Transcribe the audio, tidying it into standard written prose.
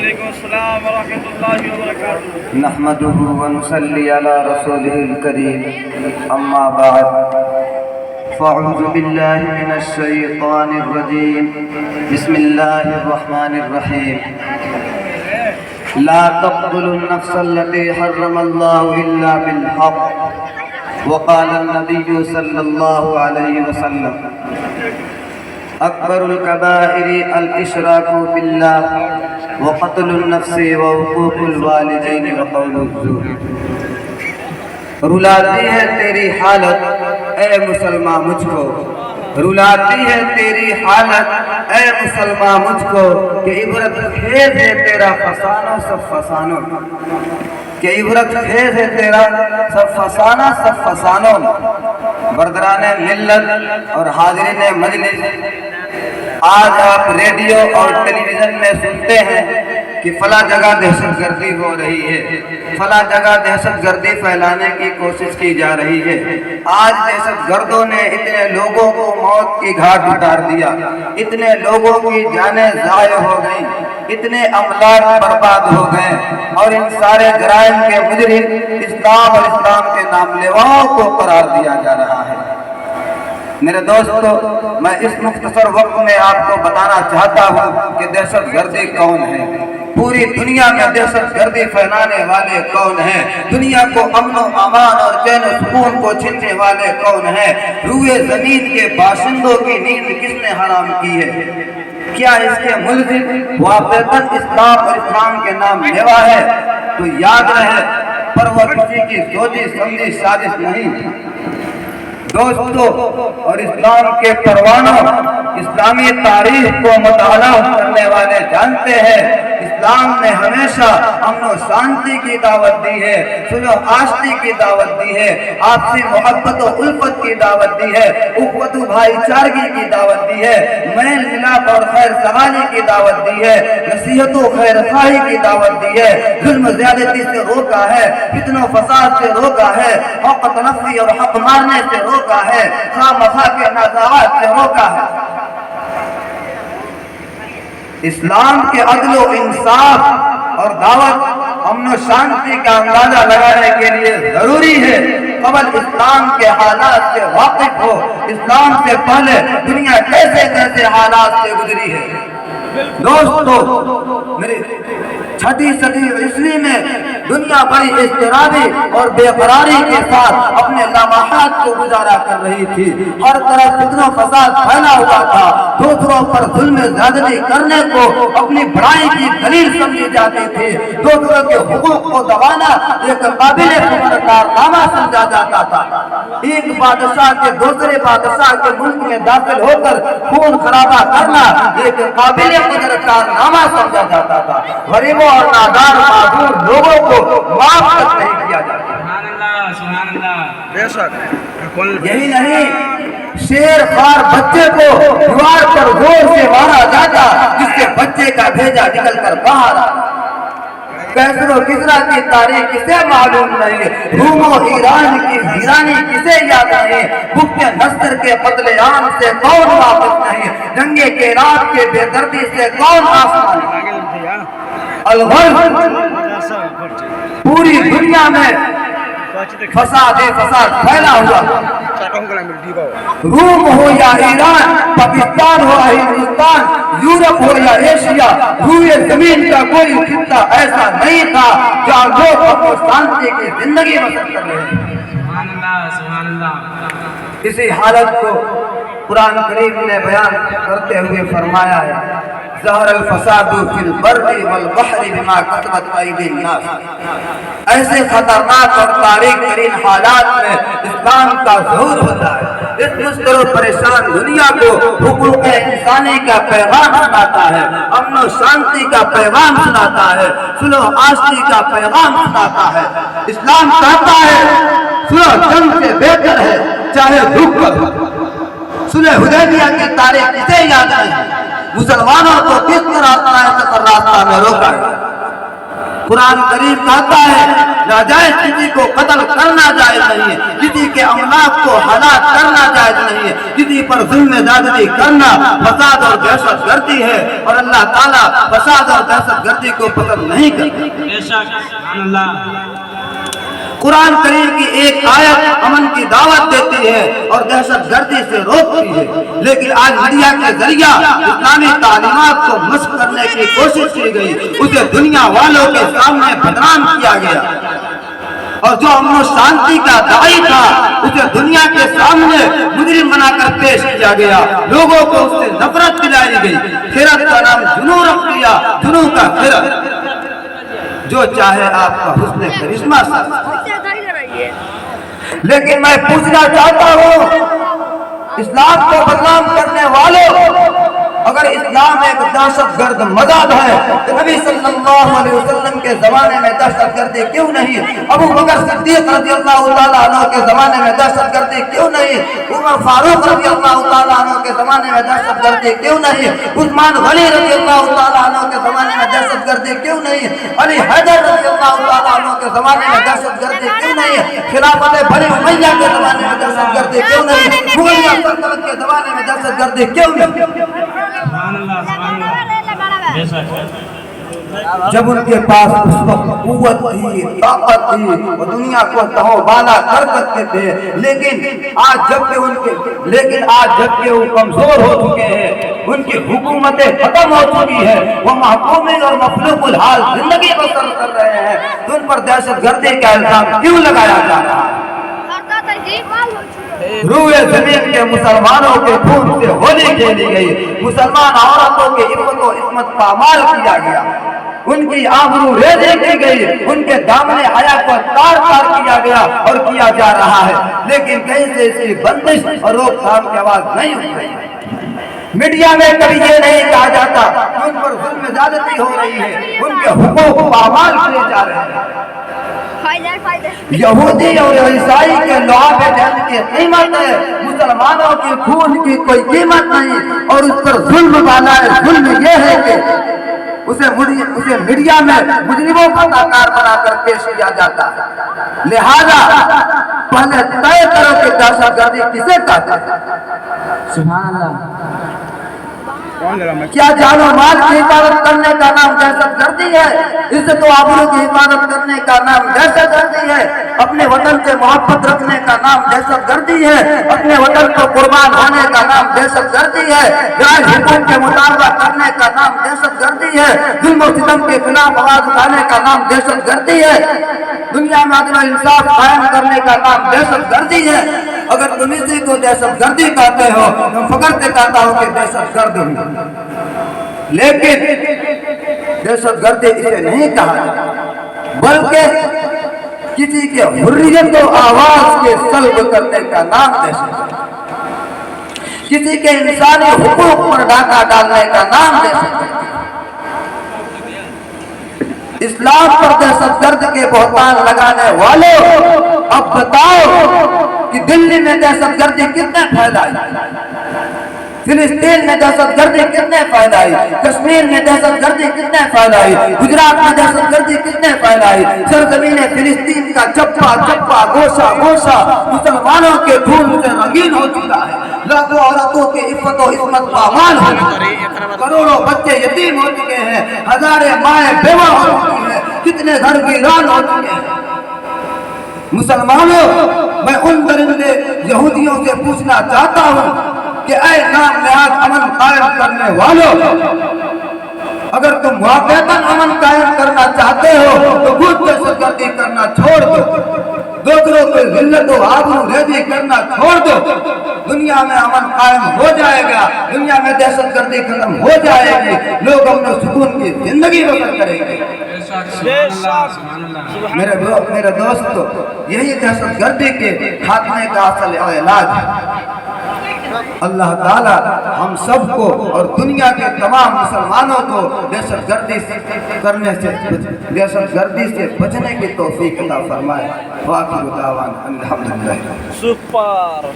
وعلیکم السلام ورحمۃ اللہ وبرکاتہ۔ نحمده ونصلي على رسوله الكريم اما بعد فاعوذ بالله من الشيطان الرجيم بسم الله الرحمن الرحيم لا تقتلوا النفس التي حرم الله الا بالحق وقال النبي صلى الله عليه وسلم اکبر الکبائر الاشراک باللہ وقتل النفس وحقوق الوالدین وقول الزور۔ رلاتی ہے تیری حالت اے مسلمان مجھ کو، رلاتی ہے تیری حالت اے مسلمان مجھ کو کہ عبرت خیز ہے تیرا فسانہ سب فسانوں، کہ عبرت خیز ہے تیرا سب فسانہ سب فسانوں۔ برادران ملت اور حاضرین مجلس، آج آپ ریڈیو اور ٹیلی ویژن میں سنتے ہیں کہ فلاں جگہ دہشت گردی ہو رہی ہے، فلاں جگہ دہشت گردی پھیلانے کی کوشش کی جا رہی ہے۔ آج دہشت گردوں نے اتنے لوگوں کو موت کی گھاٹ اتار دیا، اتنے لوگوں کی جانیں ضائع ہو گئیں، اتنے املاک برباد ہو گئے، اور ان سارے جرائم کے مجرم اسلام اور اسلام کے نام لیواؤں کو قرار دیا جا رہا ہے۔ میرے دوستو، میں اس مختصر وقت میں آپ کو بتانا چاہتا ہوں کہ دہشت گردی کون ہے، پوری دنیا میں دہشت گردی پھیلانے والے کون ہیں، دنیا کو امن و امان اور چین و سکون کو چھیننے والے کون ہیں، روئے زمین کے باشندوں کی نیند کس نے حرام کی ہے؟ کیا اس کے ملزم واقعتاً اسلام اور اسلام کے نام لیوا ہے؟ تو یاد رہے، پر وہ کسی کی سوچی سمجھی سازش نہیں۔ دوستو اور اسلام کے پروانوں، اسلامی تاریخ کو مطالعہ کرنے والے جانتے ہیں اسلام نے ہمیشہ امن و شانتی کی دعوت دی ہے، صلح و آشتی کی دعوت دی ہے، آپسی محبت و الفت کی دعوت دی ہے، اخوت و بھائی چارگی کی دعوت دی ہے، میل ملاپ اور خیر سگالی کی دعوت دی ہے، نصیحت و خیر خواہی کی دعوت دی ہے، ظلم زیادتی سے روکا ہے، فتن و فساد سے روکا ہے، حق تلفی اور حق مارنے سے روکا ہے، خواہ مخواہ کے نازعات سے روکا ہے۔ اسلام کے عدل و انصاف اور دعوت امن و شانتی کا اندازہ لگانے کے لیے ضروری ہے قبل اسلام کے حالات سے واقف ہو، اسلام سے پہلے دنیا کیسے کیسے حالات سے گزری ہے۔ دوستو، میری 6 صدی عیسوی میں دنیا بڑی اضطرابی اور بے قراری کے ساتھ اپنے لمحات کو گزارا کر رہی تھی، ہر طرف فتن و فساد پھیلا ہوا تھا، دوسروں پر ظلم زیادتی کرنے کو اپنی بڑائی کی دلیل سمجھی جاتی تھی، دوسروں کے حقوق کو دبانا ایک قابل فخر کارنامہ سمجھا جاتا تھا، ایک بادشاہ کے دوسرے بادشاہ کے ملک میں داخل ہو کر خون خرابہ کرنا ایک قابل فخر کارنامہ سمجھا جاتا تھا، غریبوں اور نادار معذور لوگوں کو معاف تک نہیں کیا جاتا۔ سبحان اللہ، بے شک۔ یہی نہیں، شیر خوار بچے کو دیوار پر زور سے مارا جاتا جس سے بچے کا بھیجا نکل کر باہر آتا۔ کیسر و کسرا کی تاریخ کسے معلوم نہیں، روم و ایران کی ویرانی کسے یاد نہیں، بخت نصر کے قتل عام سے کون واقف نہیں، جنگے کے رات کے بے دردی سے کون آسمان نہیں۔ الغرب پوری دنیا میں فساد پھیلا ہوا، روم ہو یا ایران، پاکستان ہو یا ہندوستان، یورپ ہو یا ایشیا، روئے زمین کا کوئی خطہ ایسا نہیں تھا جہاں لوگ امن و شانتی کی زندگی بسر کر رہے ہیں۔ سبحان اللہ۔ اسی حالت کو قرآن کریم نے بیان کرتے ہوئے فرمایا ہے، ظہر الفساد فی البر والبحر بما کسبت ایدی الناس۔ ایسے خطرناک اور تاریک ترین حالات میں اسلام کا ظہور ہوتا ہے، اس مضطرب و پریشان دنیا کو حقوق انسانی کا پیغام سناتا ہے، امن و شانتی کا پیغام سناتا ہے، صلح و آشتی کا پیغام سناتا ہے۔ اسلام کہتا ہے صلح جنگ سے بہتر ہے چاہے دکھ کا ہو۔ صلح حدیبیہ کی تاریخ کسے یاد ہے؟ مسلمانوں کو کس طرح راستہ میں روکا ہے؟ قرآن کریم کہتا ہے ناجائز کسی کو قتل کرنا جائز نہیں ہے، کسی کے املاک کو ہلاک کرنا جائز نہیں ہے، کسی پر ظلم زیادتی کرنا فساد اور دہشت گردی ہے، اور اللہ تعالیٰ فساد اور دہشت گردی کو پسند نہیں کرتا۔ بے شک سبحان اللہ۔ قرآن کریم کی ایک آیت امن کی دعوت دیتی ہے اور دہشت گردی سے روکتی ہے، لیکن آج میڈیا کے ذریعہ اسلامی تعلیمات کو مشق کرنے کی کوشش کی گئی، اسے دنیا والوں کے سامنے بدنام کیا گیا، اور جو امن و شانتی کا داعی تھا اسے دنیا کے سامنے مجرم بنا کر پیش کیا گیا، لوگوں کو اس سے نفرت دلائی گئی، خیرت کا نام جنوں رکھ دیا، جنوں کا خیرت، جو چاہے آپ کا حسن کرشمہ سے۔ لیکن میں پوچھنا چاہتا ہوں اسلام کو بدنام کرنے والوں، اگر اسلام ایک دہشت گرد مذہب ہے تو نبی صلی اللہ علیہ وسلم کے زمانے میں دہشت گردی کیوں نہیں؟ ابو بکر صدیق رضی اللہ تعالیٰ عنہ کے زمانے میں دہشت گردی کیوں نہیں؟ عمر فاروق رضی اللہ تعالیٰ عنہ کے زمانے میں دہشت گردی کیوں نہیں؟ عثمان غنی رضی اللہ تعالیٰ عنہ کے زمانے میں دہشت گردی کیوں نہیں؟ علی حیدر رضی اللہ تعالیٰ عنہ کے زمانے میں دہشت گردی کیوں نہیں؟ خلافت بنی امیہ کے زمانے میں دہشت گردی کیوں نہیں؟ مغلیہ سلطنت کے زمانے میں دہشت گردی کیوں نہیں؟ سبحان اللہ سبحان اللہ۔ بے شک جب ان کے پاس اس وقت قوت تھی، طاقت تھی، وہ دنیا کو تہو بالا کر سکتے تھے، لیکن آج جب کہ وہ کمزور ہو چکے ہیں، ان کی حکومتیں ختم ہو چکی ہے، وہ محکومین اور مخلوق الحال زندگی بسر کر رہے ہیں، تو ان پر دہشت گردی کا الزام کیوں لگایا جا رہا ہے؟ روئے زمین کے مسلمانوں کے خون سے ہولی کھیلی گئی، مسلمان عورتوں کی عفت و عصمت پامال کیا گیا، ان کی آبرو ریزی کی گئی، ان کے دامن حیا کو تار تار کیا گیا اور کیا جا رہا ہے، لیکن کہیں سے اس کی بندش اور روک تھام کی آواز نہیں اٹھ رہی۔ میڈیا میں کبھی یہ نہیں کہا جاتا کہ ان پر ظلم زیادتی ہو رہی ہے، ان کے حقوق پامال کیے جا رہے ہیں۔ یہودی اور عیسائی کے لعاب دہن کی قیمت ہے، مسلمانوں کی خون کی کوئی قیمت نہیں، اور اس پر ظلم والا ہے۔ ظلم یہ ہے کہ اسے میڈیا میں مجرموں کا ناکار بنا کر پیش کیا جاتا ہے، لہذا پہلے طے کرو کہ دہشت گردی کسے کہتے ہیں۔ سبحان اللہ۔ کیا جان و مال کی حفاظت کرنے کا نام دہشت گردی ہے؟ عزت و آبرو کی حفاظت کرنے کا نام دہشت گردی ہے؟ اپنے وطن سے محبت رکھنے کا نام دہشت گردی ہے؟ اپنے وطن کو قربان ہونے کا نام دہشت گردی ہے؟ جائز حقوق کے مطالبہ کرنے کا نام دہشت گردی ہے؟ ظلم و ستم کے خلاف آواز اٹھانے کا نام دہشت گردی ہے؟ دنیا میں عدل و انصاف قائم کرنے کا نام دہشت گردی ہے؟ اگر تم اسی کو دہشت گردی کہتے ہو تو فخر سے کہتا ہوں کہ دہشت گرد ہوں، لیکن دہشت گردی اسے نہیں کہا، بلکہ کسی کے حریت و آواز کے سلب کرنے کا نام دہشت گردی، کسی کے انسانی حقوق پر ڈاکہ ڈالنے کا نام دہشت گردی۔ اسلام پر دہشت گرد کے بہتان لگانے والوں، اب بتاؤ کہ دلی میں دہشت گردی کتنے پھیلائی، فلسطین میں دہشت گردی کتنے پھیلائی، کشمیر میں دہشت گردی کتنے پھیلائی، گجرات میں دہشت گردی کتنے پھیلائی، سرزمین فلسطین کا چپا چپا گوشہ گوشہ مسلمانوں کے خون سے رنگین ہو چکا ہے، لاکھوں عورتوں کی عفت و عصمت پامال ہو چکی ہے، کروڑوں بچے یتیم ہو چکے ہیں، ہزاریں مائیں بیوہ ہو چکی ہیں، کتنے گھر ویران ہو چکے ہیں۔ مسلمانوں، میں ان درندے یہودیوں سے پوچھنا چاہتا ہوں کہ اے نام نہاد امن قائم کرنے والوں، اگر تم واقعتاً امن قائم کرنا چاہتے ہو تو خود دہشت گردی کرنا چھوڑ دو، دوسروں کو ذلت و آبرو ریزی کرنا چھوڑ دو، دنیا میں امن قائم ہو جائے گا، دنیا میں دہشت گردی ختم ہو جائے گی، لوگ امن و سکون کی زندگی بسر کریں گے۔ میرے دوستو، یہی دہشت گردی کے خاتمے کا اصل علاج ہے۔ اللہ تعالیٰ ہم سب کو اور دنیا کے تمام مسلمانوں کو دہشت گردی سے بچنے کی توفیق عطا فرمائے۔ واقعی دعوانا الحمدللہ۔ سپر